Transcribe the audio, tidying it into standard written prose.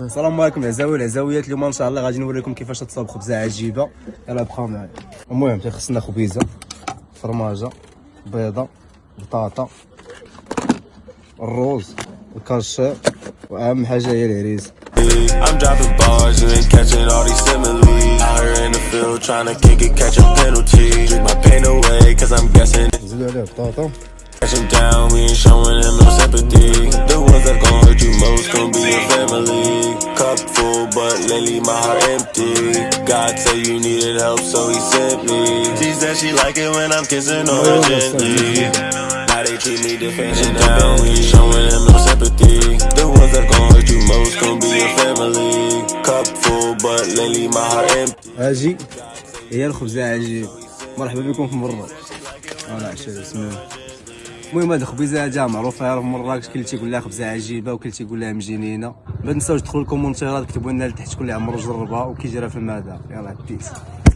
السلام عليكم العزاوي العزاويات. اليوم ان شاء الله غادي نوريكم كيفاش تصاوب خبزه عجيبه. يلا بقاو معايا. المهم خصنا خبيزه، فرماجه، بيضه، بطاطا، الروز، الكاشير، واهم حاجه هي الهريسه. I'm dropping bars, you ain't catching all these similes. Out here in the field trying to kick it, catch a penalty. Drink my pain away, cause I'm guessing. نزيدو عليه بطاطا. Catch them down, we ain't showing them no sympathy. The ones that gon' hurt you most gon' be your family. Cup full, but lately my heart empty. God said you needed help, so he sent me. She said she like it when I'm kissing on her gently. Now they treat me different and down, we ain't showing them no sympathy. The ones that gon' hurt you most gon' be your family. Cup full, but lately my heart empty. اجي هي الخبزه عجيبه. مرحبا بكم في مراكش. فوالا عشرة بسم الله. المهم هاد الخبيزه هادي معروفه في مراكش، كاين اللي تيقول لها خبزه عجيبه وكاين اللي تيقول لها مجنينه. ما تنساوش تدخلوا الكومونتيرات كتبوا لنا لتحت شكون اللي عمرو جربها وكيجرى في المذاق. يلاه بيس.